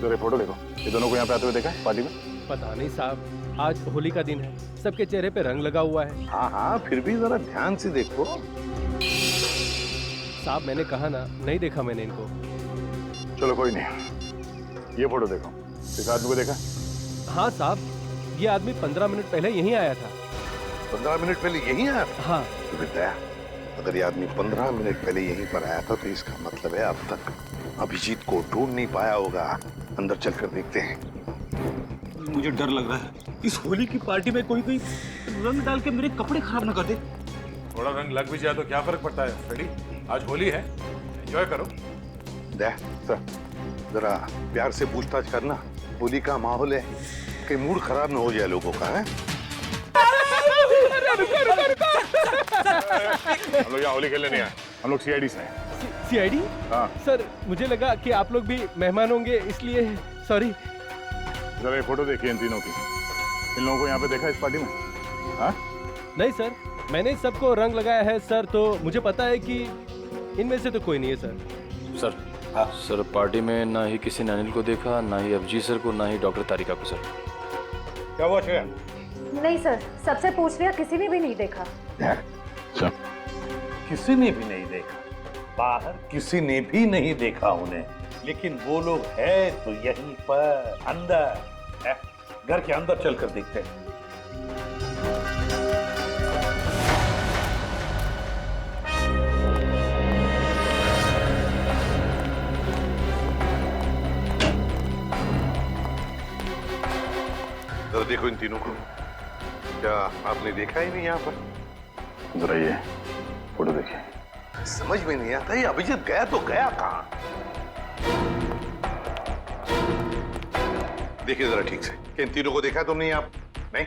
जरा फोटो देखो, ये दोनों को यहाँ पे आते हुए देखा है पार्टी में? पता नहीं साहब, आज होली का दिन है, सबके चेहरे पे रंग लगा हुआ है। हाँ हाँ, फिर भी जरा ध्यान से देखो। साहब मैंने कहा ना, नहीं देखा मैंने इनको। चलो कोई नहीं, ये फोटो देखो, इस आदमी को देखा? हाँ साहब, ये आदमी 15 मिनट पहले यहीं आया था। 15 मिनट पहले यहीं आया? हाँ। तो बेटा, अगर ये आदमी 15 मिनट पहले यहीं पर आया था तो इसका मतलब है अब तक अभिजीत को ढूंढ नहीं पाया होगा। अंदर चलकर देखते हैं। मुझे डर लग रहा है, इस होली की पार्टी में कोई रंग डाल के मेरे कपड़े खराब ना कर दे। थोड़ा रंग लग भी जाए तो क्या फर्क पड़ता है फ्रेडी, आज होली है, एंजॉय करो। सर, जरा प्यार से पूछताछ करना, होली का माहौल है, कहीं मूड खराब ना हो जाए लोगों का। है हम लोग यहाँ होली खेलने नहीं आए, हम लोग सीआईडी से हैं। सीआईडी? हाँ। सर मुझे लगा कि आप लोग भी मेहमान होंगे, इसलिए सॉरी। जरा ये फोटो देखिए इन तीनों की, इन लोगों को यहाँ पे देखा इस पार्टी में? हाँ? नहीं सर, मैंने सबको रंग लगाया है सर, तो मुझे पता है कि इनमें से तो कोई नहीं है सर। सर, हाँ सर, पार्टी में ना ही किसी ने अनिल को देखा, ना ही अभिजीत सर को, ना ही डॉक्टर तारिका को। सर क्या हुआ श्रेया? नहीं सर, सबसे पूछ लिया, किसी ने भी नहीं देखा। किसी ने भी नहीं देखा, बाहर किसी ने भी नहीं देखा उन्हें, लेकिन वो लोग है तो यहीं पर अंदर है। घर के अंदर चलकर देखते हैं। जरा देखो इन तीनों को, क्या आपने देखा ही नहीं यहाँ पर? जरा ये फोटो देखिए। समझ में नहीं आता, ये अभिजीत गया तो गया कहाँ? देखिए जरा ठीक से, इन तीनों को देखा तुमने आप? नहीं?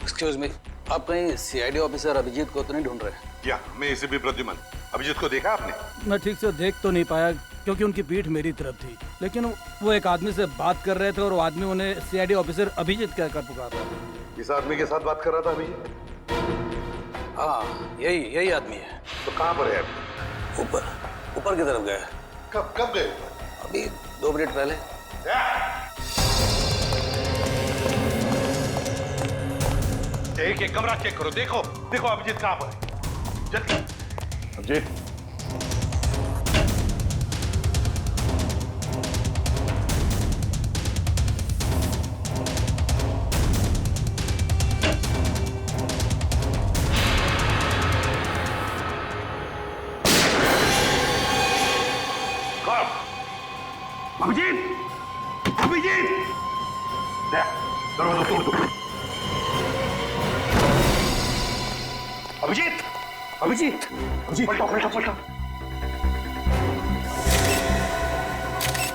एक्सक्यूज मी, आप कहीं सीआईडी ऑफिसर अभिजीत को तो नहीं ढूंढ रहे? या मैं इसे भी प्रद्युमन, अभिजीत को देखा आपने? मैं ठीक से देख तो नहीं पाया क्योंकि उनकी पीठ मेरी तरफ थी, लेकिन वो एक आदमी से बात कर रहे थे और वो आदमी उन्हें सीआईडी ऑफिसर अभिजीत कहकर पुकार रहा था। इस आदमी के साथ बात कर रहा था अभिजीत? हाँ, यही आदमी है। तो कहाँ पर है अभी? ऊपर की तरफ गया। कब गए? अभी 2 मिनट पहले। एक कमरा चेक करो, देखो अभिजीत कहाँ पर है। जल्दी। अभिजीत, अभिजीत, दरवाजा तोड़ दो। अभिजीत, पलटो।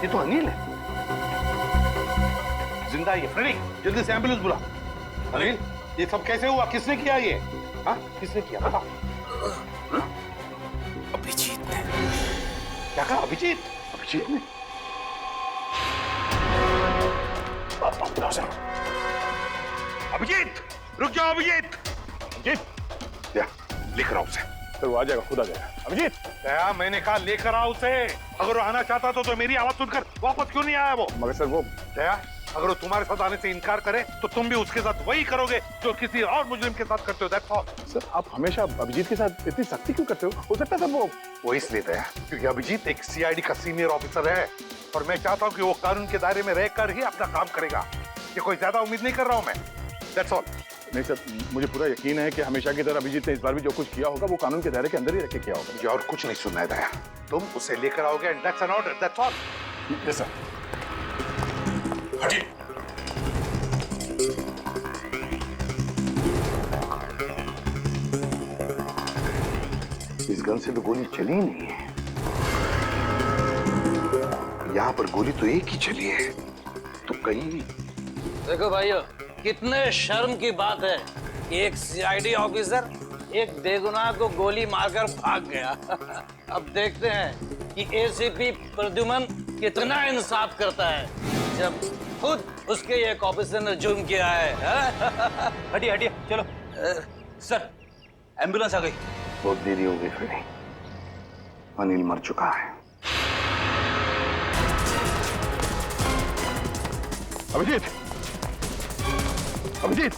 ये तो अनिल है, जिंदा है ये। फ्रेडी, जल्दी से एम्बुलेंस बुला। अनिल, ये सब कैसे हुआ? किसने किया ये? हाँ, किसने किया बताओ? अभिजीत ने। क्या कहा? अभिजीत ने? अभिजीत, रुक जाओ अभिजीत। लिख रहा हूं उसे। सर वो आ जाएगा, खुद आ जाएगा। अभिजीत, क्या मैंने कहा लेकर आओ उसे। अगर वो आना चाहता तो मेरी आवाज सुनकर वापस क्यों नहीं आया वो? मगर सर वो दया, अगर वो तुम्हारे साथ आने से इनकार करे तो तुम भी उसके साथ वही करोगे जो किसी और मुजरिम के साथ करते हो। That's all. सर आप हमेशा अभिजीत के साथ इतनी सख्ती क्यों करते हो सकता है सर वो इसलिए दया क्योंकि अभिजीत एक सीआईडी का सीनियर ऑफिसर है और मैं चाहता हूँ कि वो कानून के दायरे में रहकर ही अपना काम करेगा। ये कोई ज्यादा उम्मीद नहीं कर रहा हूँ मैं। That's all. नहीं सर, मुझे पूरा यकीन है कि हमेशा की तरह अभिजीत ने इस बार भी जो कुछ किया होगा वो कानून के दायरे के अंदर ही रख के किया होगा। मुझे और कुछ नहीं सुनना है दया, तुम उसे लेकर आओगे and that's an order. That's all. Yes sir. हटिए। इस गन से तो गोली चली ही नहीं है। यहाँ पर गोली तो एक ही चली है, तो कहीं। देखो भाइयों, कितने शर्म की बात है कि एक सीआईडी ऑफिसर एक बेगुनाह को गोली मारकर भाग गया। अब देखते हैं कि एसीपी प्रद्युमन कितना इंसाफ करता है जब खुद उसके एक ऑफिसर ने जुर्म किया है। हटिए चलो। सर, एम्बुलेंस आ गई। बहुत देरी हो गई फिर, अनिल मर चुका है। अभिजीत, अभिजीत,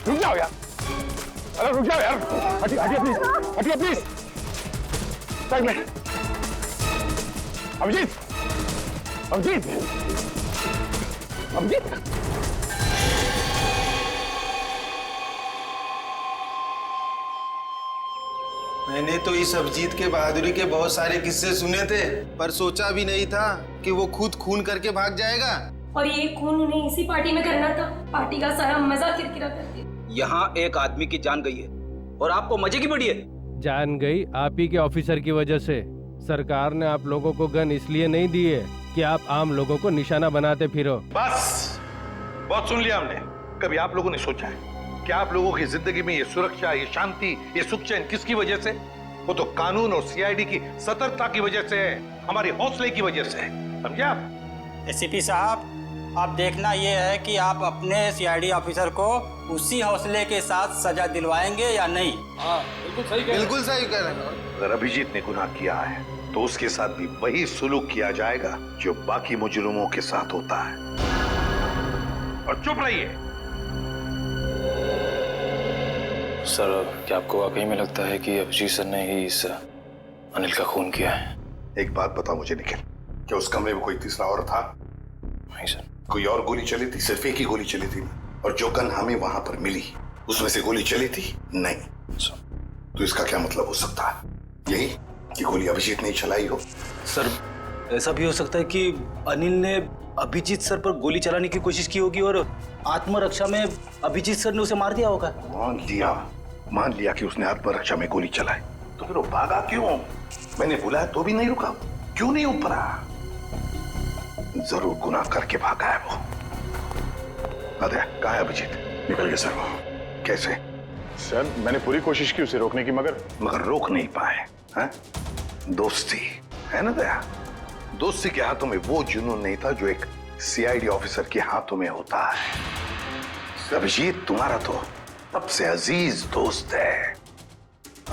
रुक जाओ यार, अरे रुक जाओ यार, हटिए हटिए प्लीज, हटिए प्लीज, साइड में। अभिजीत, अभिजीत, अभिजीत। मैंने तो इस अभिजीत के बहादुरी के बहुत सारे किस्से सुने थे, पर सोचा भी नहीं था कि वो खुद खून करके भाग जाएगा। और ये खून उन्हें इसी पार्टी में करना था। पार्टी का सारा मजा किरकिरा करके। यहाँ एक आदमी की जान गई है और आपको मजे की पड़ी है। जान गई आप ही के ऑफिसर की वजह से। सरकार ने आप लोगों को गन इसलिए नहीं दी है कि आप आम लोगों को निशाना बनाते फिरो। बस बहुत सुन लिया हमने। कभी आप लोगों ने सोचा है कि आप लोगों की जिंदगी में ये सुरक्षा, ये शांति, ये सुख चैन किसकी वजह से? वो तो कानून और सीआईडी की सतर्कता की वजह से है, हमारे हौसले की वजह से। समझे आप? एसीपी साहब, अब देखना ये है कि आप अपने सीआईडी ऑफिसर को उसी हौसले के साथ सजा दिलवाएंगे या नहीं। हाँ, बिल्कुल सही कह रहे हैं। अगर अभिजीत ने गुनाह किया है तो उसके साथ भी वही सुलूक किया जाएगा जो बाकी मुजरिमों के साथ होता है। और चुप रहिए। सर, क्या आपको वाकई में लगता है कि अभिजीत सर ने ही इस अनिल का खून किया है? एक बात बताओ मुझे निखिल, क्या उस कमरे में कोई तीसरा और था? नहीं सर। कोई और गोली चली थी? सिर्फ एक ही गोली चली थी। और जो गन हमें वहां पर मिली उसमें से गोली चली थी? नहीं सर। तो इसका क्या मतलब हो सकता है? यही कि गोली अभिजीत ने चलाई हो? सर, ऐसा भी हो सकता है कि अनिल ने अभिजीत सर पर गोली चलाने की कोशिश की होगी और आत्मरक्षा में अभिजीत सर ने उसे मार दिया होगा। मान लिया कि उसने आत्मरक्षा में गोली चलाई, तो फिर वो भागा क्यों? मैंने बुलाया तो भी नहीं रुका, क्यों नहीं ऊपरा? जरूर गुनाह करके भागा है वो। अरे कहाँ है अभिजीत? निकल गया सर वो। कैसे? सर मैंने पूरी कोशिश की उसे रोकने की, मगर रोक नहीं पाए। हैं? दोस्ती है ना दया? दोस्ती के हाथों में वो जुनून नहीं था जो एक सीआईडी ऑफिसर के हाथों में होता है। अभिजीत तुम्हारा तो सबसे अजीज दोस्त है।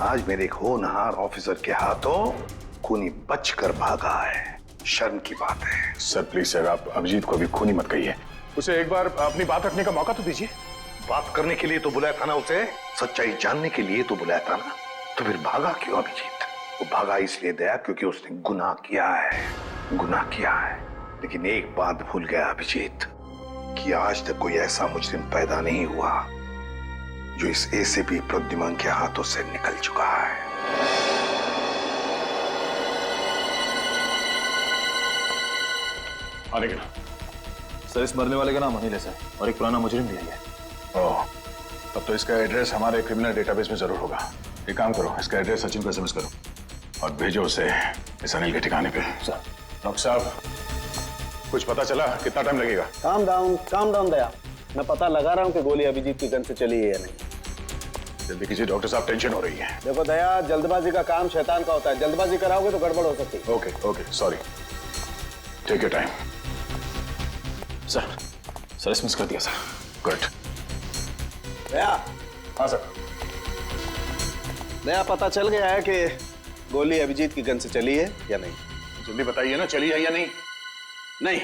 आज मेरे एक होनहार ऑफिसर के हाथों खूनी बचकर भागा है। शर्म की बात है। सर प्लीज सर, आप अभिजीत को अभी खूनी मत कहिए। उसे एक बार अपनी बात रखने का मौका तो दीजिए। बात करने के लिए तो बुलाया था ना उसे, सच्चाई जानने के लिए तो बुलाया था ना। तो फिर भागा क्यों अभिजीत? वो भागा इसलिए दया क्योंकि उसने गुनाह किया है। लेकिन एक बात भूल गया अभिजीत कि आज तक कोई ऐसा मुजरिम पैदा नहीं हुआ जो इस एसीपी प्रद्युमन के हाथों से निकल चुका है। आने के सर, इस मरने वाले का नाम अनिल है और एक पुराना मुजरिम भी है। ओह, तब तो इसका एड्रेस हमारे क्रिमिनल डेटाबेस में जरूर होगा। एक काम करो, इसका एड्रेस सचिन को एसएमएस करो और भेजो उसे इस अनिल के ठिकाने पे। सर। डॉक्टर साहब, कुछ पता चला? कितना टाइम लगेगा? काम डाउन दया। मैं पता लगा रहा हूँ कि गोली अभिजीत की गन से चली है या नहीं। जल्दी कीजिए डॉक्टर साहब, टेंशन हो रही है। देखो दया, जल्दबाजी का काम शैतान का होता है। जल्दबाजी कराओगे तो गड़बड़ हो सकती है। Okay, sorry. Take your time. Sir SMS कर दिया सर। गुड। दया। हाँ सर। दया, पता चल गया है कि गोली अभिजीत की गन से चली है या नहीं? जल्दी बताइए ना, चली है या नहीं? नहीं।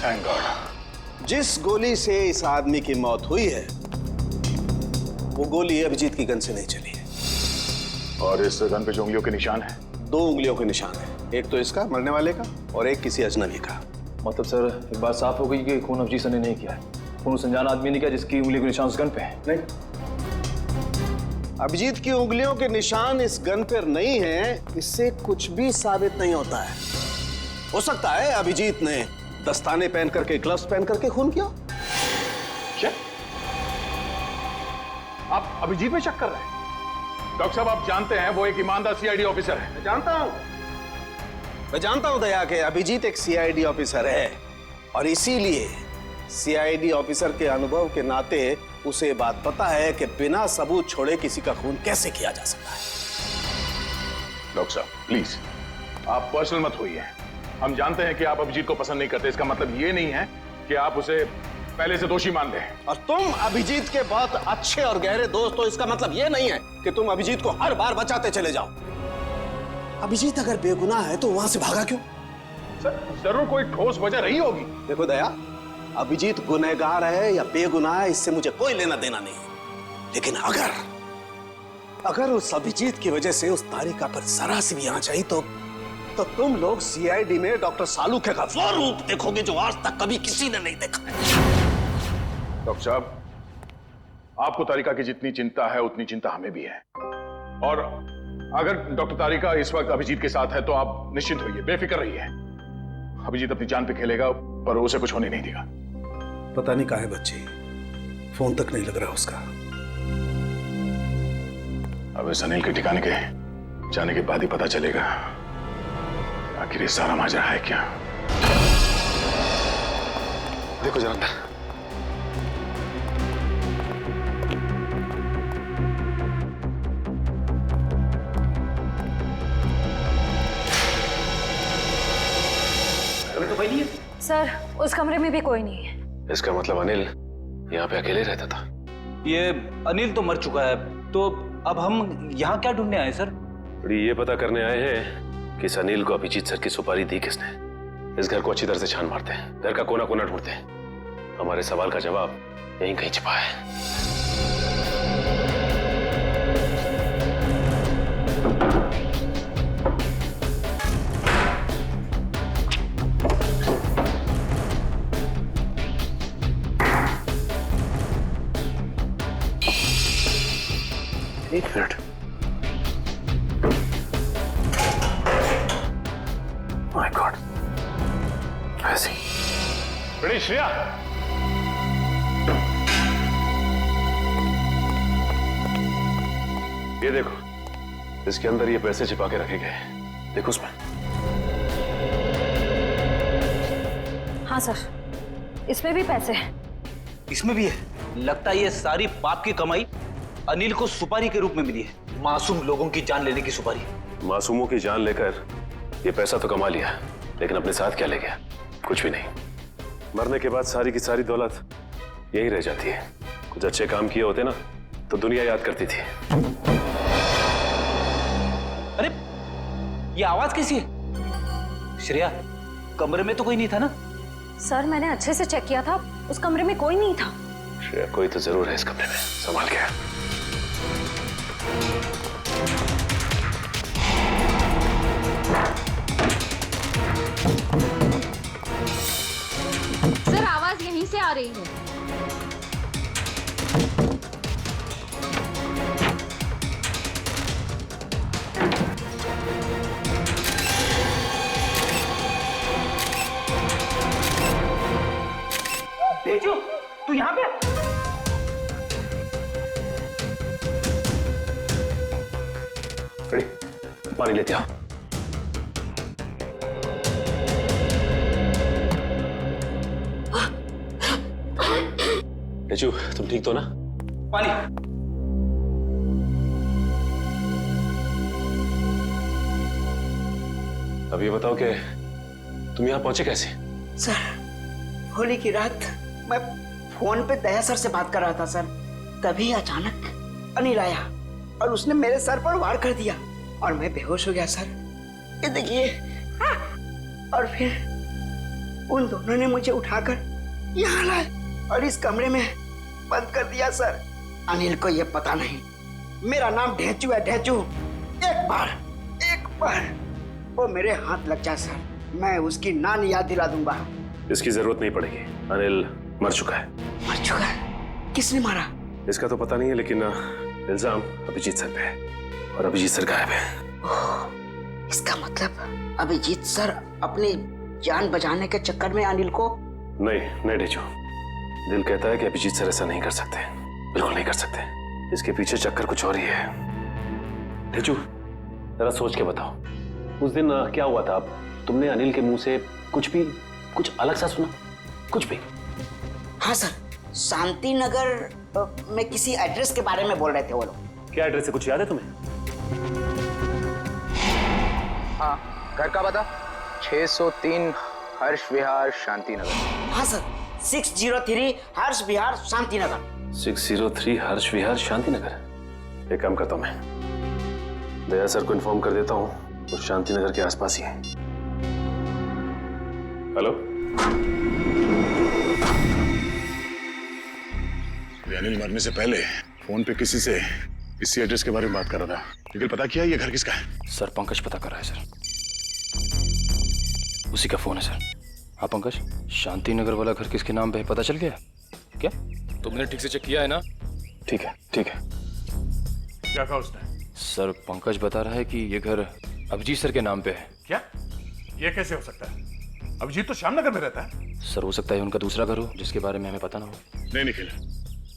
Thank God. जिस गोली से इस आदमी की मौत हुई है वो गोली अभिजीत की गन से नहीं चली है। और इस गन पे जो उंगलियों के निशान है? 2 उंगलियों के निशान है, एक तो इसका मरने वाले का और एक किसी अजनबी का। मतलब सर, एक बात साफ हो गई कि खून अभिजीत सर ने नहीं किया है। खून उस अनजान आदमी ने किया जिसकी उंगली के निशान उस गन पे है। नहीं, अभिजीत की उंगलियों के निशान इस गन पर नहीं है, इससे कुछ भी साबित नहीं होता है। हो सकता है अभिजीत ने दस्ताने पहन करके, ग्लव्स पहन करके खून किया। क्या आप अभिजीत में शक कर रहे हैं? डॉक्टर साहब, आप जानते हैं वो एक ईमानदार सीआईडी ऑफिसर है। मैं जानता हूं दया कि अभिजीत एक सीआईडी ऑफिसर है और इसीलिए सीआईडी ऑफिसर के अनुभव के नाते उसे ये बात पता है कि बिना सबूत छोड़े किसी का खून कैसे किया जा सकता है। डॉक्टर साहब प्लीज, आप पर्सनल मत होइए। हम जानते हैं कि आप अभिजीत को पसंद नहीं करते। इसका मतलब ये नहीं है कि आप उसे पहले से दोषी मान लें। और तुम अभिजीत के बहुत अच्छे और गहरे दोस्त हो, इसका मतलब ये नहीं है कि तुम अभिजीत को हर बार बचाते चले जाओ। अभिजीत अगर बेगुनाह है तो वहां से भागा क्यों? सर जरूर कोई ठोस वजह रही होगी। देखो दया, अभिजीत गुनहगार है या बेगुनाह है इससे मुझे कोई लेना देना नहीं, लेकिन अगर उस अभिजीत की वजह से उस तारिका पर जरा सी भी आंच आई तो तुम लोग सीआईडी में डॉक्टर सालू के वो रूप देखोगे जो आज तक कभी किसी ने नहीं देखा है। डॉक्टर साहब, आपको तारिका की जितनी चिंता है उतनी चिंता हमें भी है, और अगर डॉक्टर तारिका इस वक्त अभिजीत के साथ है तो आप निश्चिंत होइए, बेफिक्र रहिए। अभिजीत अपनी जान पे खेलेगा पर उसे कुछ होने नहीं देगा। पता नहीं कहाँ है बच्ची, फोन तक नहीं लग रहा उसका। अब इस अनिल के ठिकाने के जाने के बाद ही पता चलेगा आखिर ये सारा माजरा है क्या। देखो जरा अंदर। तो कोई नहीं है सर, उस कमरे में भी कोई नहीं है। इसका मतलब अनिल यहाँ पे अकेले रहता था। ये अनिल तो मर चुका है, तो अब हम यहाँ क्या ढूंढने आए सर? ये पता करने आए हैं कि इस अनिल को अभिजीत सर की सुपारी दी किसने। इस घर को अच्छी तरह से छान मारते हैं, घर का कोना कोना ढूंढते हैं। हमारे सवाल का जवाब यहीं कहीं छिपा है। एक मिनट। माय गॉड, ऐसे बड़ी श्रेया, ये देखो, इसके अंदर ये पैसे छिपा के रखे गए। देखो उसमें। हाँ सर, इसमें भी पैसे हैं। इसमें भी है। लगता है ये सारी पाप की कमाई अनिल को सुपारी के रूप में मिली है। मासूम लोगों की जान लेने की सुपारी। मासूमों की जान लेकर ये पैसा तो कमा लिया, लेकिन अपने साथ क्या ले गया? कुछ भी नहीं। मरने के बाद सारी की सारी दौलत यही रह जाती है। कुछ अच्छे काम किए होते ना तो दुनिया याद करती थी। अरे ये आवाज कैसी है? श्रेया, कमरे में तो कोई नहीं था ना? सर मैंने अच्छे से चेक किया था, उस कमरे में कोई नहीं था। श्रेया, कोई तो जरूर है इस कमरे में, संभाल के। सर आवाज यहीं से आ रही है। तेजू, तू यहाँ पे? रेडी, पानी लेते आओ। तेजू, तुम ठीक तो ना? पानी। अब ये बताओ कि तुम यहाँ पहुंचे कैसे? सर, होली की रात मैं फोन पे दया सर से बात कर रहा था सर, तभी अचानक अनिल आया और उसने मेरे सर पर वार कर दिया और मैं बेहोश हो गया सर। ये देखिए। और फिर उन दोनों ने मुझे उठाकर यहाँ लाए और इस कमरे में बंद कर दिया सर। अनिल को ये पता नहीं मेरा नाम ढेंचू है, ढेंचू। एक बार वो मेरे हाथ लग जाए सर, मैं उसकी नानी याद दिला दूंगा। इसकी जरूरत नहीं पड़ेगी, अनिल मर चुका है। मर चुका है? किसने मारा? इसका तो पता नहीं है, लेकिन इल्जाम अभिजीत सर पे है और अभिजीत सर गायब है। इसका मतलब अभिजीत सर अपनी जान बचाने के चक्कर में अनिल को? नहीं ढेंचू, दिल कहता है कि अभिजीत सर ऐसा नहीं कर सकते, बिल्कुल नहीं कर सकते। इसके पीछे चक्कर कुछ और ही है। ढेंचू, जरा सोच के बताओ, उस दिन क्या हुआ था? तुमने अनिल के मुंह से कुछ अलग सा सुना? कुछ भी? हाँ सर, शांति नगर में किसी एड्रेस के बारे में बोल रहे थे वो लोग। क्या एड्रेस है, कुछ याद है तुम्हें? हाँ, घर का पता 603 हर्ष विहार शांति नगर। हाँ सर, 603 हर्ष विहार शांति नगर। 603 हर्ष विहार शांति नगर। एक काम करता हूं, मैं दया सर को इन्फॉर्म कर देता हूँ, वो शांति नगर के आसपास ही है। हेलो, अनिल मरने से पहले फोन पे किसी से इसी एड्रेस के बारे में बात कर रहा था। लेकिन पता किया ये घर किसका है? सर पंकज पता कर रहा है सर, उसी का फोन है सर। हाँ पंकज, शांति नगर वाला घर किसके नाम पे है पता चल गया क्या? तुमने ठीक से चेक किया है ना? ठीक है ठीक है। क्या कहा उसने? सर पंकज बता रहा है कि ये घर अभिजीत सर के नाम पे है। क्या? ये कैसे हो सकता है? अभिजीत तो श्यामनगर में रहता है। सर हो सकता है उनका दूसरा घर हो जिसके बारे में हमें पता ना हो। नहीं निखिल,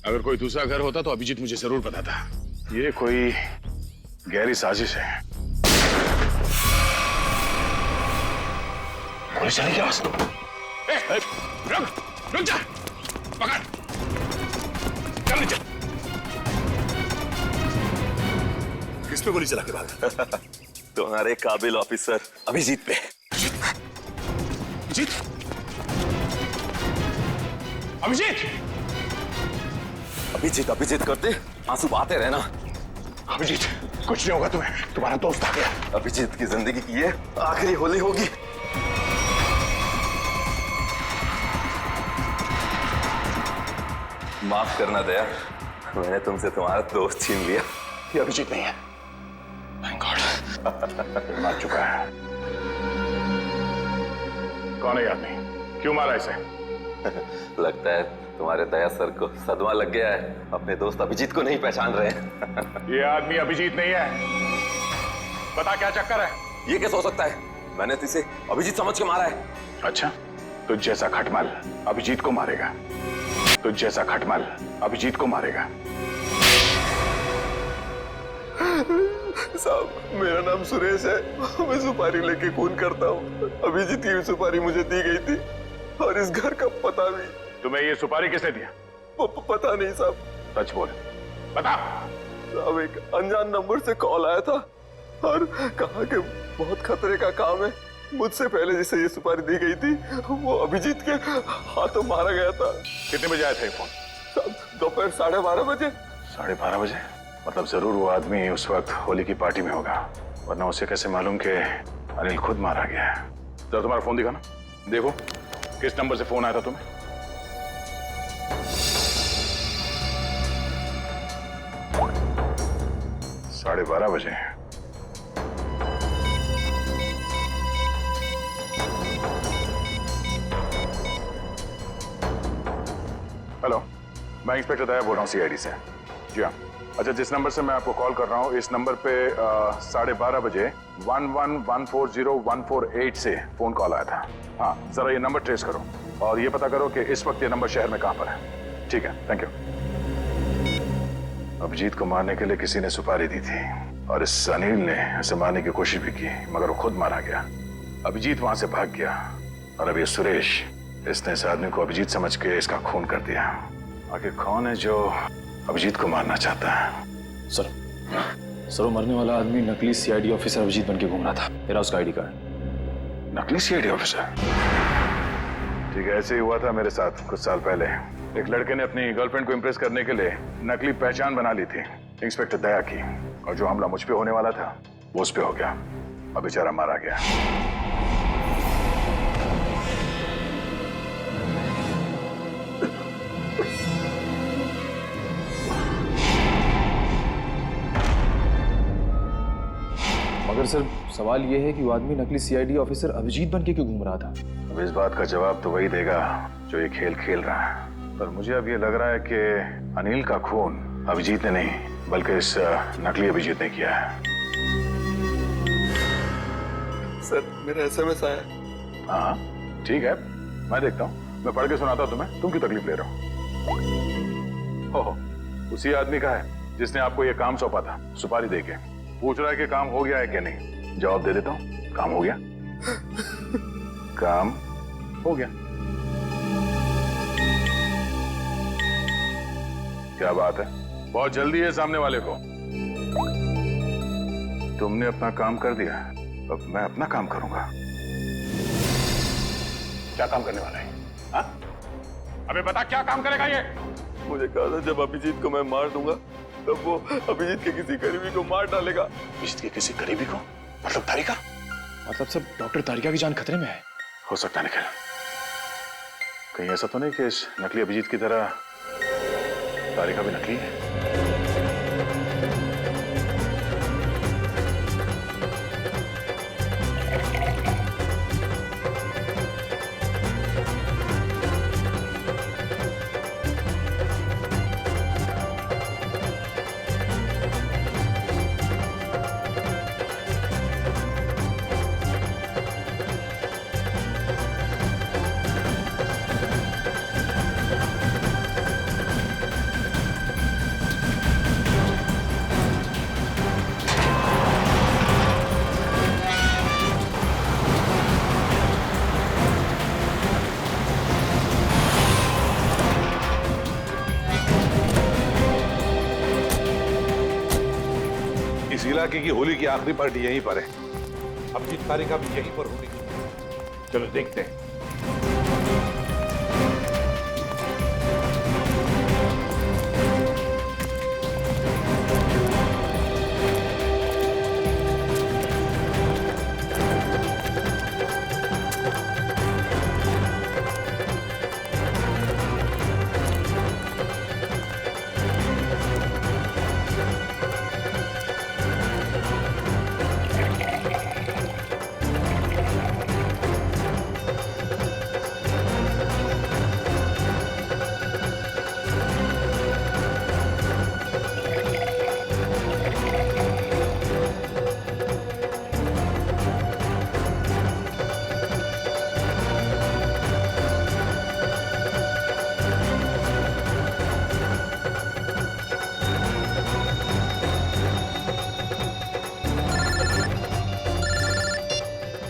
अगर कोई दूसरा घर होता तो अभिजीत मुझे जरूर पता था। ये कोई गहरी साजिश है। पुलिस चली क्या? रुक जा, पकड़, चल नीचे। किस पे गोली चला के भागा? तुम्हारे काबिल ऑफिसर अभिजीत पे। अभिजीत? अभिजीत? अभिजीत अभिजीत करते आंसू बहाते रहना। अभिजीत कुछ नहीं होगा तुम्हें, तुम्हारा दोस्त आ गया। अभिजीत की जिंदगी की ये आखिरी होली होगी। माफ करना दया, मैंने तुमसे तुम्हारा दोस्त छीन लिया। ये अभिजीत नहीं है। Thank God। मार चुका है। कौन है ये आदमी? क्यों मारा इसे? लगता है तुम्हारे दया सर को सदमा लग गया है, अपने दोस्त अभिजीत को नहीं पहचान रहे हैं। ये आदमी अभिजीत नहीं है। बता क्या चक्कर है? ये कैसे हो सकता है? मैंने तो इसे अभिजीत समझ के मारा है। अच्छा, तुझ जैसा खटमल अभिजीत को मारेगा। तुझ जैसा खटमल अभिजीत को मारेगा। साहब मेरा नाम सुरेश है, मैं सुपारी लेके खून करता हूँ। अभिजीत की सुपारी मुझे दी गई थी और इस घर का पता भी। तुम्हें ये सुपारी किसने दिया? पता नहीं साहब। सच बोल, बता। साहब एक अनजान नंबर से कॉल आया था और कहा कि बहुत खतरे का काम है। मुझसे पहले जिसे ये सुपारी दी गई थी वो अभिजीत के हाथों मारा गया था। कितने बजे आया था ये फोन? साहब दोपहर 12:30 बजे। 12:30 बजे? मतलब जरूर वो आदमी उस वक्त होली की पार्टी में होगा, वरना उसे कैसे मालूम कि अनिल खुद मारा गया है? जरा तुम्हारा फोन दिखाना, देखो किस नंबर से फोन आया था तुम्हें। साढ़े 12 बजे। हेलो, मैं इंस्पेक्टर दया बोल रहा हूँ सीआईडी से। जी हाँ। अच्छा, जिस नंबर से मैं आपको कॉल कर रहा हूँ इस नंबर पे 12:30 बजे 11140148 से फोन कॉल आया था। हाँ, जरा ये नंबर ट्रेस करो और ये पता करो कि इस वक्त ये नंबर शहर में कहाँ पर है। ठीक है, थैंक यू। अभिजीत को मारने के लिए किसी ने सुपारी दी थी और इस अनिल ने इसे मारने की कोशिश भी की, मगर वो खुद मारा गया। अभिजीत वहां से भाग गया और अब ये सुरेश, इसने इस आदमी को अभिजीत समझ के इसका खून कर दिया। आखिर कौन है जो अभिजीत को मारना चाहता है? सर वो मरने वाला आदमी नकली सीआईडी ऑफिसर अभिजीत बन के घूम रहा था। मेरा उसका आईडी कार्ड। नकली सीआईडी ऑफिसर? ठीक है, ऐसे ही हुआ था मेरे साथ कुछ साल पहले। एक लड़के ने अपनी गर्लफ्रेंड को इम्प्रेस करने के लिए नकली पहचान बना ली थी इंस्पेक्टर दया की, और जो हमला मुझ पे होने वाला था वो उस पे हो गया। अब बेचारा मारा गया। मगर सर सवाल ये है कि वो आदमी नकली सीआईडी ऑफिसर अभिजीत बन के क्यों घूम रहा था? अब इस बात का जवाब तो वही देगा जो ये खेल खेल रहा है, पर मुझे अब ये लग रहा है कि अनिल का खून अभिजीत ने नहीं बल्कि इस नकली अभिजीत ने किया है। सर मेरा एसएमएस आया। हाँ ठीक है, मैं देखता हूँ, मैं पढ़ के सुनाता हूँ तुम्हें। तुम क्यों तकलीफ ले रहे हो? उसी आदमी का है जिसने आपको ये काम सौंपा था सुपारी देके। पूछ रहा है कि काम हो गया है कि नहीं। जवाब दे देता हूँ, काम हो गया। काम हो गया। क्या बात है, बहुत जल्दी है सामने वाले को। तुमने अपना काम कर दिया, अब मैं अपना काम करूंगा। क्या काम करने वाला है? हाँ? अबे बता, क्या काम करेगा ये? मुझे कहा था जब अभिजीत को मैं मार दूंगा तब वो अभिजीत के किसी करीबी को मार डालेगा। अभिजीत के किसी करीबी को? मतलब तारिका? मतलब सब डॉक्टर तारिका की जान खतरे में है। हो सकता है निखिल। कहीं ऐसा तो नहीं कि इस नकली अभिजीत की तरह तारिका भी नकली है? इस इलाके की होली की आखिरी पार्टी यहीं पर है। अभिजीत तारिका भी यहीं पर होगी। चलो देखते हैं।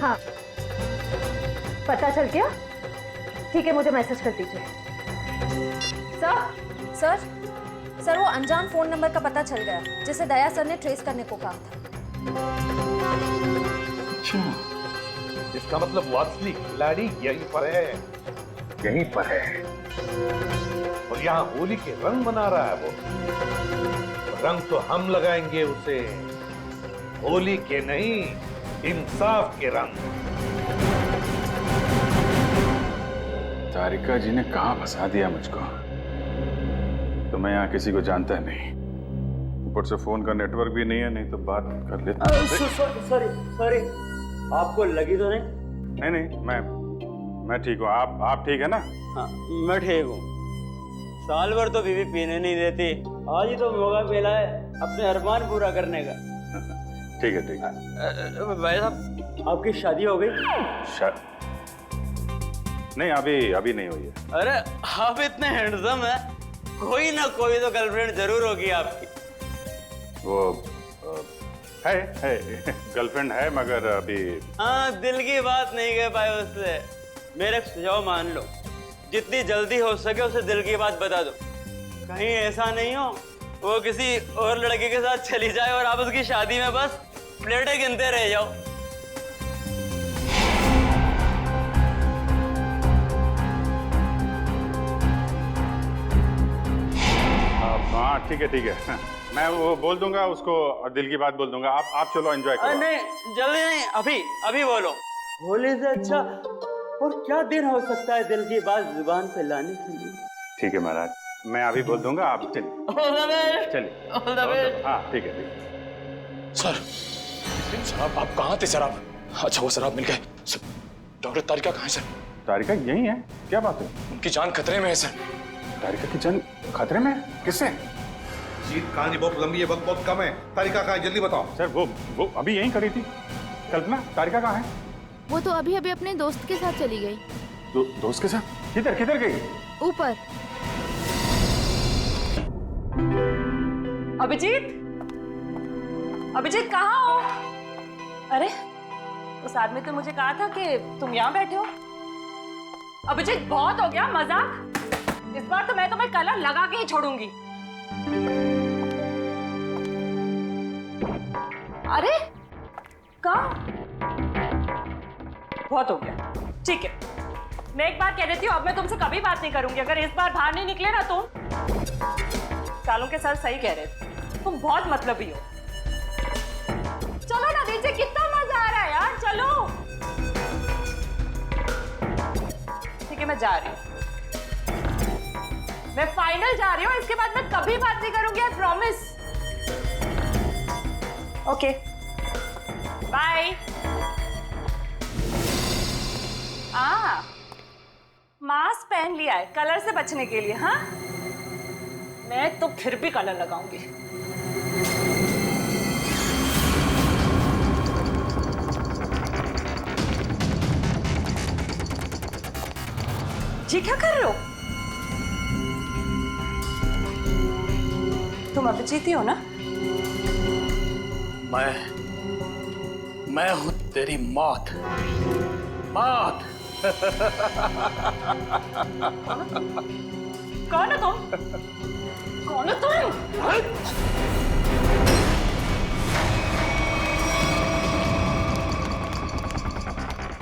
हाँ, पता चल गया? ठीक है, मुझे मैसेज कर दीजिए। सर सर, वो अनजान फोन नंबर का पता चल गया जिसे दया सर ने ट्रेस करने को कहा था। अच्छा, इसका मतलब वो असली खिलाड़ी यहीं पर है। यहीं पर है और यहाँ होली के रंग बना रहा है वो। रंग तो हम लगाएंगे उसे, होली के नहीं, इंसाफ के रंग। तारिका जी ने कहां फंसा दिया मुझको? तो मैं यहाँ किसी को जानता नहीं, ऊपर से फोन का नेटवर्क भी नहीं है, नहीं तो बात कर लेता। सॉरी, आपको लगी तो नहीं? नहीं, मैं ठीक हूँ। आप ठीक है ना? हाँ, मैं ठीक हूँ। साल भर तो बीवी पीने नहीं देती, आज ही तो मौका मिला है अपने अरमान पूरा करने का। ठीक है। भाई साहब, आपकी शादी हो गई? नहीं, अभी नहीं हुई है। अरे आप इतने हैंडसम हैं, कोई ना कोई तो गर्लफ्रेंड जरूर होगी आपकी। वो है गर्लफ्रेंड है, मगर अभी। हाँ, दिल की बात नहीं कह पाए उससे। मेरा सुझाव मान लो, जितनी जल्दी हो सके उसे दिल की बात बता दो। कहीं ऐसा नहीं हो वो किसी और लड़के के साथ चली जाए और आप उसकी शादी में बस प्लेटें गिनते रह जाओ। हाँ, ठीक है। मैं वो बोल दूंगा उसको और दिल की बात बोल दूंगा। आप चलो एंजॉय करो। नहीं, जल्दी नहीं, अभी बोलो। होली से अच्छा और क्या दिन हो सकता है दिल की बात जुबान पे लाने के लिए? ठीक है महाराज, मैं अभी बोल दूंगा, आप चलिए। हाँ, ठीक है। सर आप कहाँ थे सर? आप अच्छा, वो शराब मिल गए। डॉक्टर तारिका कहाँ है सर? तारिका यही है। क्या बात है? उनकी जान खतरे में है सर। तारिका की जान खतरे में? किससे? जीत, कहानी बहुत लंबी है, वक्त बहुत कम है। तारिका कहाँ है, जल्दी बताओ। सर वो अभी यहीं खड़ी थी। कल्पना, तारिका कहाँ है? वो तो अभी अपने दोस्त के साथ चली गई। दोस्त के साथ? किधर गई? ऊपर। अभिजीत कहाँ हो? अरे, उस आदमी तो मुझे कहा था कि तुम यहाँ बैठे हो। अभिजीत, बहुत हो गया मजाक। इस बार तो मैं तुम्हें कलर लगा के ही छोड़ूंगी। अरे कहाँ? बहुत हो गया। ठीक है, मैं एक बार कह देती हूँ, अब मैं तुमसे कभी बात नहीं करूंगी अगर इस बार बाहर नहीं निकले ना तुम। सालों के सर सही कह रहे थे, तुम बहुत मतलबी हो। चलो ना नीचे, कितना मजा आ रहा है यार, चलो। ठीक है, मैं जा रही हूँ। मैं फाइनल जा रही हूँ, इसके बाद मैं कभी बात नहीं करूंगी, I promise. Okay bye. Mask पहन लिया है कलर से बचने के लिए। हाँ, मैं तो फिर भी कलर लगाऊंगी। जी क्या कर रहे हो तुम? अभिजीत ही हो ना? मैं हूं तेरी मौत। मौत। कौन है तुम? कौन है तुम?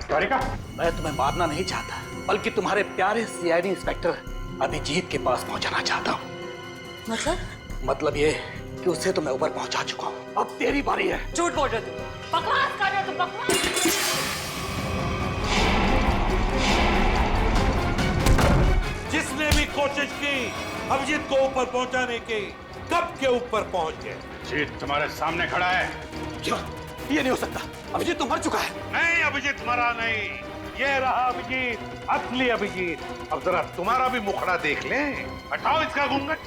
तारिका, मैं तुम्हें मारना नहीं चाहता, बल्कि तुम्हारे प्यारे सीआईडी इंस्पेक्टर अभिजीत के पास पहुंचाना चाहता हूँ। मतलब ये कि उसे तो मैं ऊपर पहुंचा चुका हूँ, अब तेरी बारी है। झूठ बोल रहे तुम, बकवास कर रहे हो तुम, बकवास। जिसने भी कोशिश की अभिजीत को ऊपर पहुंचाने की, कब के ऊपर पहुंच गए। जीत तुम्हारे सामने खड़ा है। क्या? ये नहीं हो सकता, अभिजीत तो मर चुका है। नहीं, अभिजीत मरा नहीं, ये रहा अभिजीत, असली अभिजीत। अब जरा तुम्हारा भी मुखड़ा देख लें। हटाओ इसका घूंघट।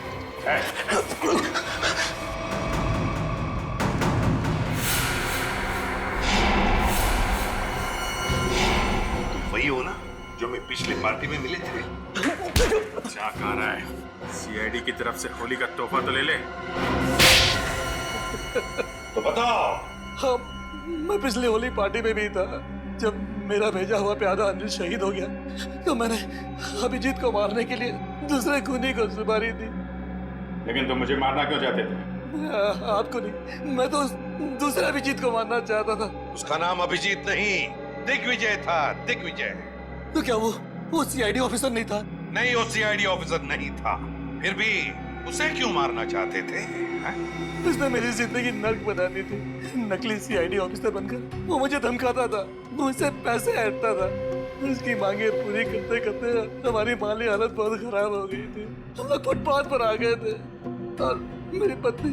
तुम वही हो ना जो मैं पिछली पार्टी में मिले थे? क्या कह रहा है? सीआईडी की तरफ से होली का तोहफा तो ले ले। तो बताओ। हाँ, मैं पिछली होली पार्टी में भी था। जब मेरा भेजा हुआ प्यादा अनिल शहीद हो गया तो मैंने अभिजीत को मारने के लिए दूसरे खूनी को सुपारी दी। लेकिन तुम मुझे मारना क्यों चाहते थे? आपको नहीं, मैं तो दूसरे अभिजीत को मारना चाहता था। उसका नाम अभिजीत नहीं, दिग्विजय था, दिग्विजय। तो क्या वो सीआईडी ऑफिसर नहीं था? नहीं, वो सीआईडी ऑफिसर नहीं था। फिर भी उसे क्यों मारना चाहते थे? उसने मेरी जिंदगी नर्क बना दी थी। नकली सीआईडी ऑफिसर बनकर वो मुझे धमकाता था, मुझसे पैसे ऐंठता था। उसकी मांगे पूरी करते करते हमारी माली हालत बहुत खराब हो गई थी। हम लोग फुटपाथ पर आ गए थे और मेरी पत्नी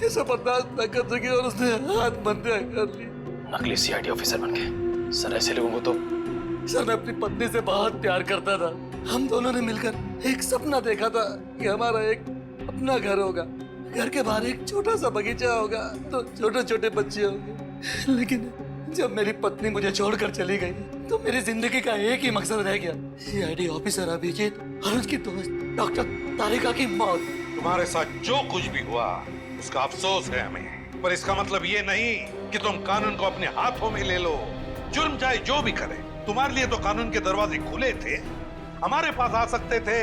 इसे बर्दाश्त न कर सकी और उसने हाथ बंदियां कर ली। नकली सीआईडी ऑफिसर बन गए। सर ऐसे लोगों को तो। सर, मैं अपनी पत्नी से बहुत प्यार करता था। हम दोनों ने मिलकर एक सपना देखा था कि हमारा एक अपना घर होगा, घर के बाहर एक छोटा सा बगीचा होगा, तो छोटे छोटे बच्चे होंगे। लेकिन जब मेरी पत्नी मुझे छोड़कर चली गई तो मेरी जिंदगी का एक ही मकसद रह गया, सीआईडी ऑफिसर अभिजीत और उसकी दोस्त डॉक्टर तारिका की मौत। तुम्हारे साथ जो कुछ भी हुआ उसका अफसोस है हमें, पर इसका मतलब ये नहीं कि तुम कानून को अपने हाथों में ले लो। जुर्म चाहे जो भी करे, तुम्हारे लिए तो कानून के दरवाजे खुले थे, हमारे पास आ सकते थे,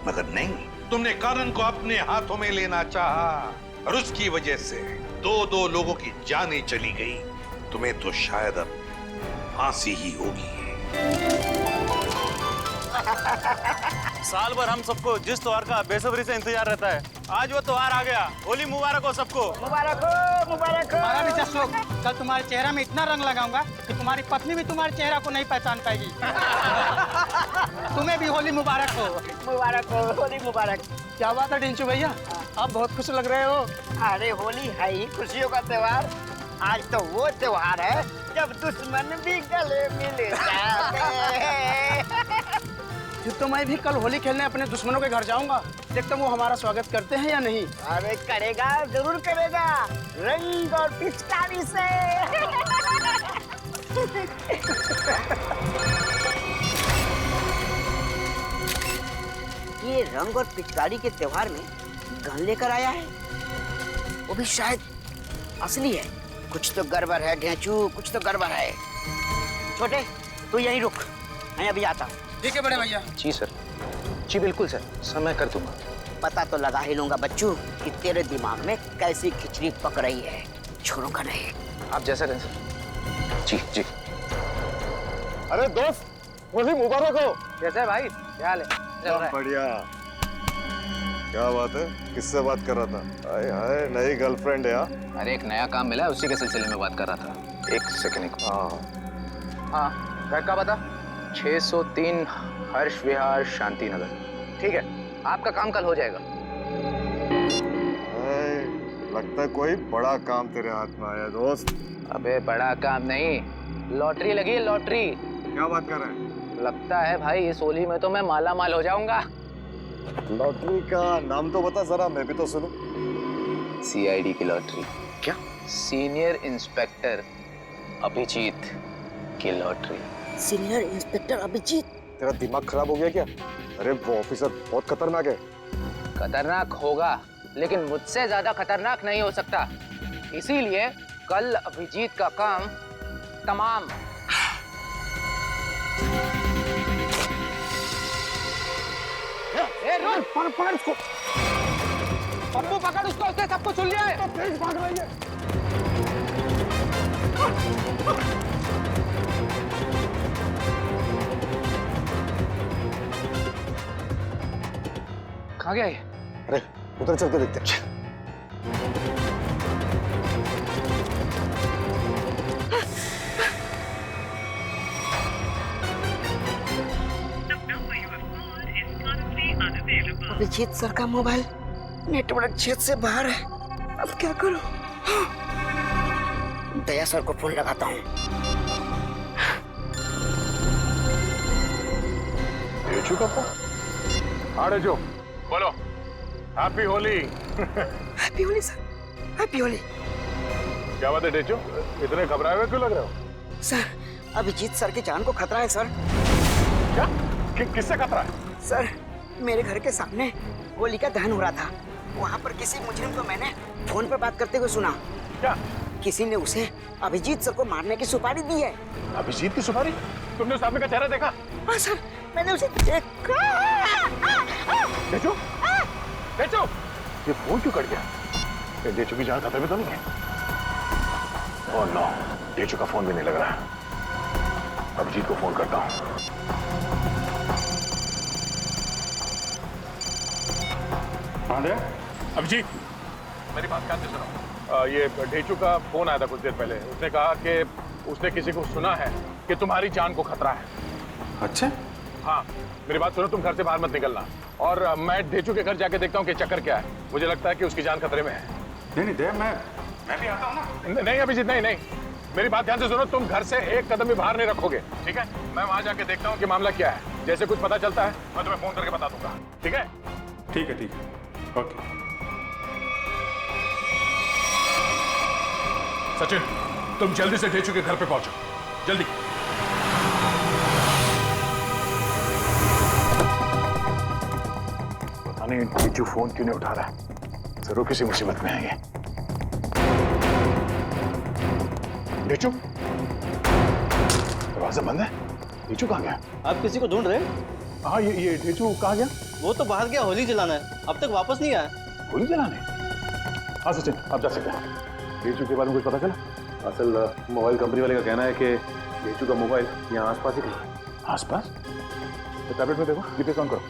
मगर नहीं, तुमने कानून को अपने हाथों में लेना चाहा और उसकी वजह से दो लोगों की जानें चली गई। तुम्हें तो शायद अब फांसी ही होगी। साल भर हम सबको जिस त्योहार का बेसब्री से इंतजार रहता है, आज वो त्योहार आ गया। होली मुबारक हो सबको। मुबारक हो, मुबारक हो। तुम्हारा भी चश्मों, कल तुम्हारे चेहरा में इतना रंग लगाऊंगा कि तुम्हारी पत्नी भी तुम्हारे चेहरा को नहीं पहचान पाएगी। तुम्हें भी होली मुबारक हो। मुबारक हो, होली मुबारक। क्या बात है डिंचू भैया, आप बहुत खुश लग रहे हो। अरे होली है ही खुशियों का त्योहार। आज तो वो त्योहार है जब दुश्मन भी गले मिल जाते हैं। तो मैं भी कल होली खेलने अपने दुश्मनों के घर जाऊंगा, देखता हूँ वो हमारा स्वागत करते हैं या नहीं। अरे करेगा, जरूर करेगा, रंग और पिचकारी से। ये रंग और पिचकारी के त्योहार में गन लेकर आया है, वो भी शायद असली है। कुछ तो गड़बड़ है घेचू, कुछ तो गड़बड़ है। छोटे, तू यहीं रुक, मैं अभी आता हूँ। ठीक है बड़े भैया। जी सर, जी बिल्कुल सर, मैं कर दूंगा। पता तो लगा ही लूंगा बच्चू कि तेरे दिमाग में कैसी खिचड़ी पक रही है, छोड़ूंगा नहीं। आप जैसा कहें सर। जी जी। अरे दोस्त, होली मुबारक हो। कैसे है भाई, क्या हाल है? बढ़िया। क्या बात है, किससे बात कर रहा था? हाय हाय, नई गर्लफ्रेंड है? अरे एक नया काम मिला है, उसी के सिलसिले में बात कर रहा था। एक सेकंड। हाँ, घर का पता 603 हर्ष विहार शांति नगर। ठीक है, आपका काम कल हो जाएगा। लगता है कोई बड़ा काम तेरे हाथ में आया दोस्त। अबे बड़ा काम नहीं, लॉटरी लगी है, लॉटरी। क्या बात कर रहे हैं? लगता है भाई इस होली में तो मैं माला माल हो जाऊंगा। लॉटरी का नाम तो बता जरा, मैं भी तो सुनूं। सीआईडी की लॉटरी। क्या? सीनियर इंस्पेक्टर अभिजीत की लॉटरी। Senior inspector Abhijit? तेरा दिमाग खराब हो गया क्या? अरे वो ऑफिसर बहुत खतरनाक है। खतरनाक होगा, लेकिन मुझसे ज्यादा खतरनाक नहीं हो सकता। इसीलिए कल अभिजीत का काम तमाम। ए रोज पकड़ उसको, पप्पू पकड़ उसको, उसने सबको सुन लिया है। भाग रही है। कहाँ गया ये? अरे उधर चल के देखते हैं। अभिजीत सर का मोबाइल नेटवर्क क्षेत्र से बाहर है। अब क्या करूं? दया सर को फोन लगाता हूँ। डेचू का फोन? हाँ डेचू, बोलो। Happy Holi. Happy Holi sir, happy Holi. क्या बात है डेचू, इतने घबराए हुए क्यों लग रहे हो? सर, अभिजीत सर की जान को खतरा है सर। क्या? किससे खतरा है? सर, मेरे घर के सामने होली का दहन हो रहा था। वहाँ पर किसी मुजरिम को मैंने फोन पर बात करते हुए सुना। क्या? किसी ने उसे अभिजीत सर को मारने की सुपारी दी है। अभिजीत की सुपारी? तुमने उस आदमी का चेहरा देखा? हाँ सर, मैंने उसे देखा। डेचू, डेचू, ये फोन क्यों कट गया? डेचू की जान खतरे में तो नहीं है? ओह नो, डेचू का फोन भी नहीं लग रहा है। अभिजीत को फोन करता हूँ। हाँ दे, अभिजीत, मेरी बात ध्यान से सुनो। ये डेचू का फोन आया था कुछ देर पहले। उसने कहा कि उसने किसी को सुना है कि तुम्हारी जान को खतरा है। अच्छा? हाँ, मेरी बात सुनो, तुम घर से बाहर मत निकलना। और मैं डेचू के घर जाके देखता हूँ कि चक्कर क्या है। मुझे लगता है कि उसकी जान खतरे में है। नहीं दे, मैं भी आता हूँ ना। नहीं अभिजीत, नहीं, मेरी बात ध्यान से सुनो। तुम घर से एक कदम भी बाहर नहीं रखोगे, ठीक है? मैं वहां जाके देखता हूँ कि मामला क्या है। जैसे कुछ पता चलता है मैं तुम्हें फोन करके बता दूंगा, ठीक है? ठीक है, ओके। सचिन, तुम जल्दी से डेचू के घर पे पहुंचो, जल्दी। पता नहीं डेचू फोन क्यों नहीं उठा रहा है। जरूर किसी मुसीबत में है ये। डेचू, दरवाजा बंद है। डेचू कहाँ गया? आप किसी को ढूंढ रहे हैं? हाँ, ये डेचू कहाँ गया? वो तो बाहर गया होली जलाना है, अब तक वापस नहीं आया। होली जलाने? हाँ सचिन, आप जा सकते हैं। डेचू के बारे में कुछ पता चला? असल मोबाइल कंपनी वाले का कहना है कि डेचू का मोबाइल यहाँ आसपास ही कहीं। आसपास? तो टैबलेट में देखो, जीपीएस ऑन करो।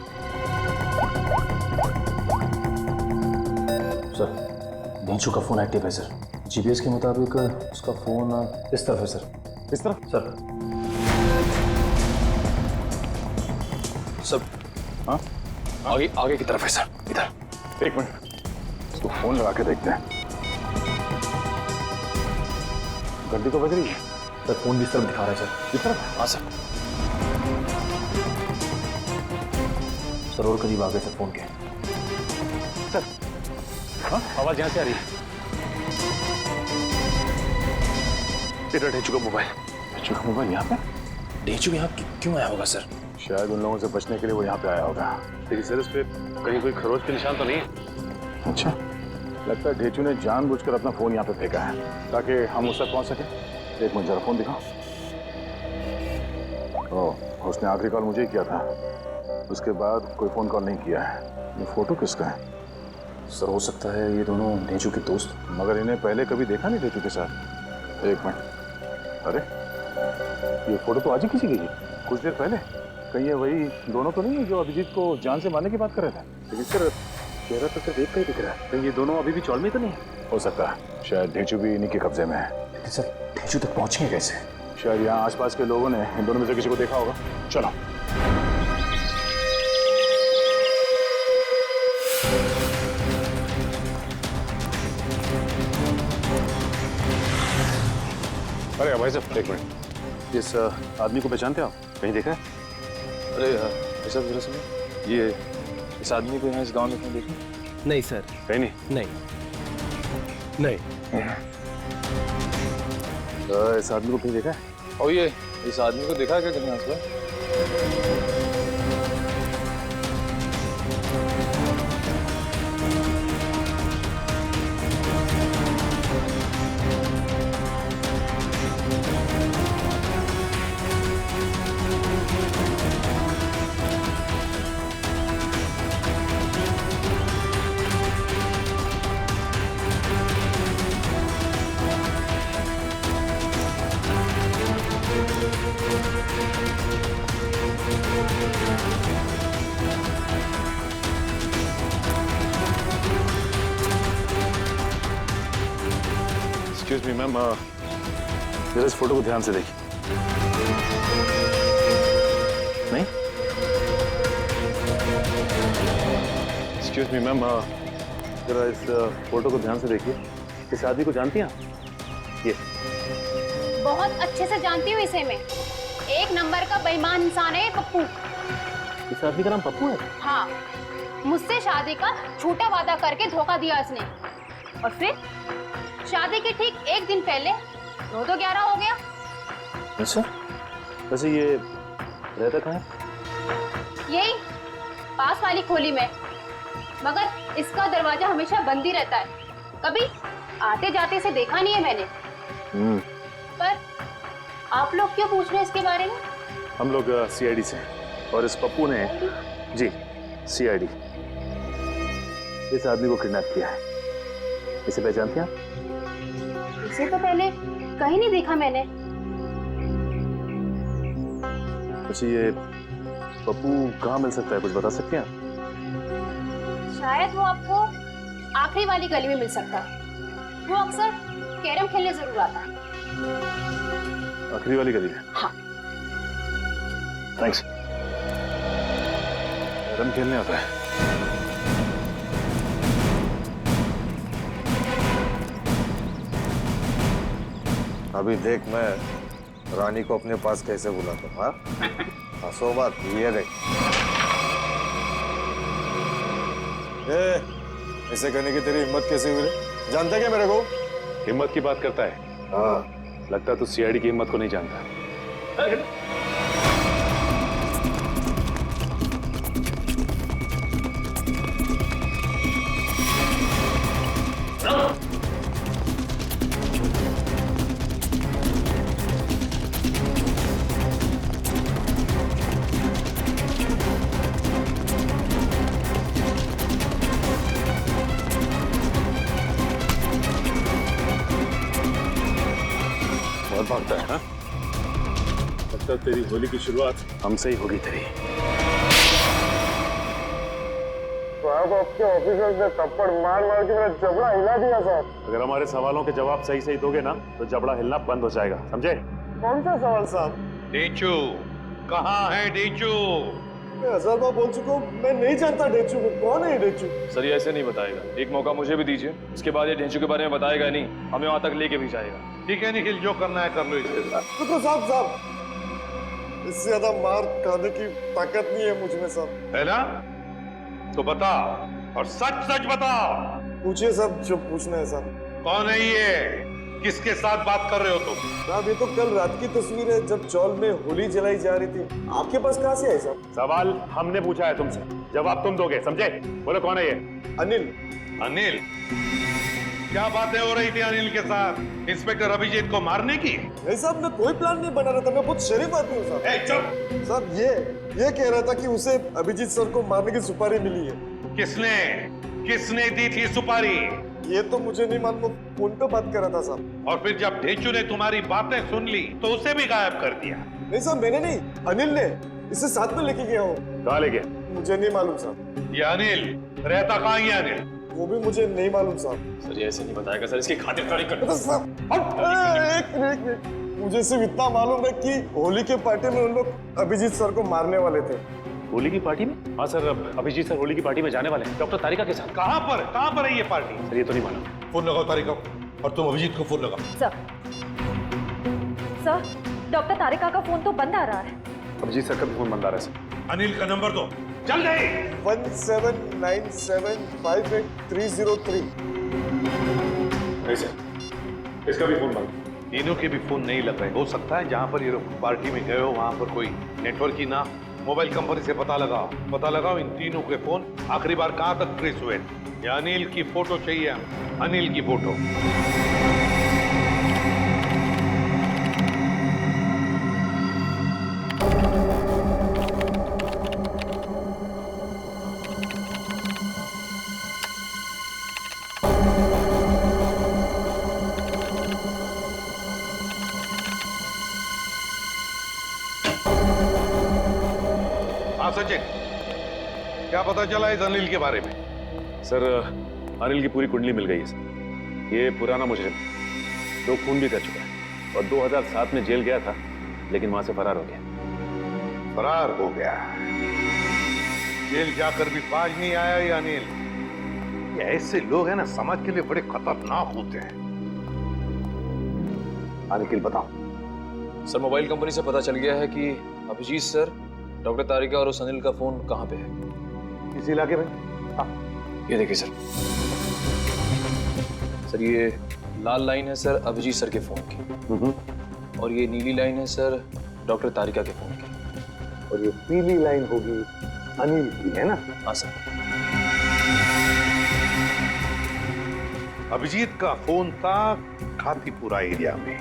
सर, डेचू का फोन एक्टिव है सर। जीपीएस के मुताबिक उसका फोन इस तरफ है सर। इस तरफ? सर। सब? हाँ? आगे की तरफ है सर, इधर। एक मिनट, इसको फोन लगा के देखते हैं। घंटी तो बज रही है। सर, फोन भी इस तरफ दिखा रहा है सर। इस तरफ? हाँ सर। सर और करीब आ गए सर फोन के। सर, हाँ, आवाज यहाँ से आ रही है। इधर डेचू का मोबाइल। डेचू का मोबाइल यहाँ पे? डेचू यहाँ क्यों आया होगा सर? शायद उन लोगों से बचने के लिए वो यहाँ पे आया होगा। लेकिन सर, इस पे कहीं कोई खरोच के निशान तो नहीं है? अच्छा, लगता है डेचू ने जानबूझकर अपना फोन यहाँ पे फेंका है ताकि हम उस तक पहुंच सके। एक मिनट, जरा फोन दिखाओ। ओह, उसने आखिरी कॉल मुझे ही किया था। उसके बाद कोई फोन कॉल नहीं किया है। ये फोटो किसका है? सर, हो सकता है ये दोनों डेचू के दोस्त। मगर इन्हें पहले कभी देखा नहीं डेचू के साथ। एक मिनट, अरे ये फोटो तो आज ही किसी की थी, कुछ देर पहले। कहीं ये वही दोनों तो नहीं है जो अभिजीत को जान से मारने की बात कर रहे थे? लेकिन सर, चेहरा तो सिर्फ एक का ही दिख रहा है। कहीं ये दोनों अभी भी चौल में तो नहीं है? हो सकता है, शायद डेचू भी इन्हीं के कब्जे में है। लेकिन सर, डेचू तक पहुंचे कैसे? शायद यहाँ आसपास के लोगों ने इन दोनों में से किसी को देखा होगा। चलो। अरे भाई साहब एक मिनट, इस आदमी को पहचानते हो आप? कहीं देखा है? अरे ऐसा जरा सुनो, ये इस आदमी को यहाँ इस गांव में कहीं देखा? नहीं सर, कहीं नहीं। नहीं। इस आदमी को कहीं देखा है? और ये इस आदमी को देखा है क्या कहीं आसपास? एक्सक्यूज मी मैम, जरा इस फोटो को ध्यान से देखिए। नहीं? एक्सक्यूज मी मैम, जरा इस फोटो को ध्यान से देखिए। इस आदमी को जानती हैं आप? ये बहुत अच्छे से जानती हूँ इसे मैं। एक नंबर का बेईमान इंसान है पप्पू। इस आदमी का नाम पप्पू है? हाँ, मुझसे शादी का झूठा वादा करके धोखा दिया इसने, और फिर शादी के ठीक एक दिन पहले 9-11 हो गया। अच्छा, वैसे ये रहता कहाँ है? यही पास वाली खोली में, मगर इसका दरवाजा हमेशा बंद ही रहता है। कभी आते जाते से देखा नहीं है मैंने। पर आप लोग क्यों पूछ रहे हैं इसके बारे में? हम लोग सीआईडी से हैं, और इस पप्पू ने जी सीआईडी इस आदमी को किडनैप किया है। इसे पहचानते हैं आप? इसे तो पहले कहीं नहीं देखा मैंने। अच्छा, ये पप्पू कहाँ मिल सकता है, कुछ बता सकते हैं आप? शायद वो आपको आखिरी वाली गली में मिल सकता है। वो अक्सर कैरम खेलने जरूर आता है। आखिरी वाली गली में? हाँ। थैंक्स। कैरम खेलने आता है? अभी देख मैं रानी को अपने पास कैसे बुलाता हूँ। हाँ, हंसो बात, ये देख। ऐसे करने की तेरी हिम्मत कैसे हुई? जानता क्या मेरे को? हिम्मत की बात करता है? हाँ, लगता है तू सीआईडी की हिम्मत को नहीं जानता। बहुत भागता है ना? लगता है तेरी होली की शुरुआत हमसे ही होगी तेरी। तो आप आपके ऑफिसर ने थप्पड़ मार मार के मेरा जबड़ा हिला दिया साहब। अगर हमारे सवालों के जवाब सही सही दोगे ना तो जबड़ा हिलना बंद हो जाएगा, समझे? कौन सा सवाल साहब? डेचू कहाँ है? डेचू मैं 1000 बार बोल चुका हूँ, मैं नहीं जानता डेचू को। कौन है ये डेचू? सर ये ऐसे नहीं बताएगा, एक मौका मुझे भी दीजिए, उसके बाद ये ढेंचू के बारे में बताएगा नहीं, हमें वहां तक लेके भी जाएगा। ठीक है निखिल, जो करना है कर लो इसके साथ। तो साहब इससे ज्यादा मार खाने की ताकत नहीं है मुझ में साहब। है ना? तो बता, और सच सच बता। पूछिए साहब जो पूछना है साहब। कौन है ये? किसके साथ बात कर रहे हो तुम? साहब ये तो कल रात की तस्वीर है जब चौल में होली जलाई जा रही थी। आपके पास कहाँ से है साहब? सवाल हमने पूछा है तुमसे, जवाब तुम दोगे, समझे? बोलो कौन है ये? अनिल। अनिल? क्या बातें हो रही थी अनिल के साथ? इंस्पेक्टर अभिजीत को मारने की? नहीं साहब, मैं कोई प्लान नहीं बना रहा था, मैं बहुत शरीफ आदमी हूँ साहब। चुप! साहब ये कह रहा था कि उसे अभिजीत सर को मारने की सुपारी मिली है। किसने दी थी सुपारी? ये तो मुझे नहीं मालूम, फोन पे बात कर रहा था साहब। और फिर जब ढेचू ने तुम्हारी बातें सुन ली तो उसे भी गायब कर दिया? नहीं साहब, मैंने नहीं, अनिल ने। इसे साथ में लेके गया हूँ। कहाँ ले गया? मुझे नहीं मालूम साहब। ये अनिल रहता कहाँ है? अनिल वो भी मुझे नहीं मालूम साहब। सर ये ऐसे नहीं बताएगा सर, इसकी खातिरदारी कर। एक मुझे सिर्फ इतना मालूम है कि होली के पार्टी में उन लोग अभिजीत सर को मारने वाले थे। होली की पार्टी में? हाँ सर, अभिजीत सर होली की पार्टी में जाने वाले हैं डॉक्टर तारिका के साथ। कहाँ पर है ये पार्टी? सर ये तो नहीं मालूम। फोन लगाओ तारिका, और तुम अभिजीत को फोन लगाओ। सर सर, डॉक्टर तारिका का फोन तो बंद आ रहा है। अभिजीत सर का भी फोन बंद आ रहा है सर। अनिल का नंबर दो, जल्दी। 1797583003। नहीं सर, इसका भी फोन बंद। तीनों के भी फोन नहीं लग रहे। हो सकता है जहां पर ये लोग पार्टी में गए हो वहां पर कोई नेटवर्क ही ना। मोबाइल कंपनी से पता लगाओ इन तीनों के फोन आखिरी बार कहां तक ट्रेस हुए। ये अनिल की फोटो चाहिए, अनिल की फोटो। हाँ सचिन, क्या पता चला इस अनिल के बारे में? सर, अनिल की पूरी कुंडली मिल गई है सर। ये पुराना मुजरिम 2 खून भी कर चुका है और 2007 में जेल गया था, लेकिन वहां से फरार हो गया। फरार हो गया? जेल जाकर भी बाज नहीं आया ये अनिल। ये ऐसे लोग हैं ना, समाज के लिए बड़े खतरनाक होते हैं। निखिल बताओ। सर, मोबाइल कंपनी से पता चल गया है कि अभिजीत सर, डॉक्टर तारिका और उस अनिल का फोन कहाँ पे है। इस इलाके में? ये देखिए सर। सर, ये लाल लाइन है सर अभिजीत सर के फोन की, और ये नीली लाइन है सर डॉक्टर तारिका के फोन की, और ये पीली लाइन होगी अनिल की, है ना? हाँ सर। अभिजीत का फोन था खातीपुरा एरिया में।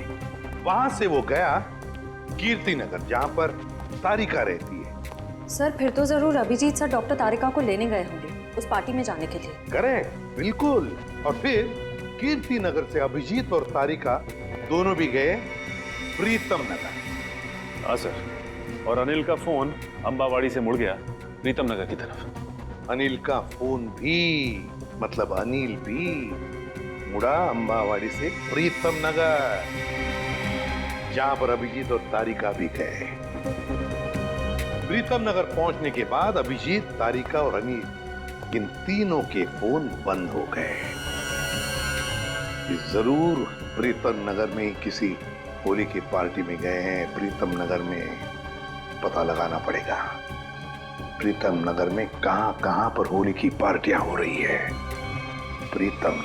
वहां से वो गया कीर्ति नगर, जहां पर तारिका रहती है। सर, फिर तो जरूर अभिजीत सर डॉक्टर तारिका को लेने गए होंगे उस पार्टी में जाने के लिए। करेक्ट, बिल्कुल। और फिर कीर्ति नगर से अभिजीत और तारिका दोनों भी गए प्रीतम नगर। हाँ सर, और अनिल का फोन अंबावाड़ी से मुड़ गया प्रीतम नगर की तरफ। अनिल का फोन भी, मतलब अनिल भी मुड़ा अंबावाड़ी से प्रीतम नगर, जहां पर अभिजीत और तारिका भी गए। प्रीतम नगर पहुंचने के बाद अभिजीत, तारिका और अनिल, इन तीनों के फोन बंद हो गए। जरूर प्रीतम नगर में किसी होली की पार्टी में गए हैं। प्रीतम नगर में पता लगाना पड़ेगा, प्रीतम नगर में कहां कहां पर होली की पार्टियां हो रही है। प्रीतम नगर।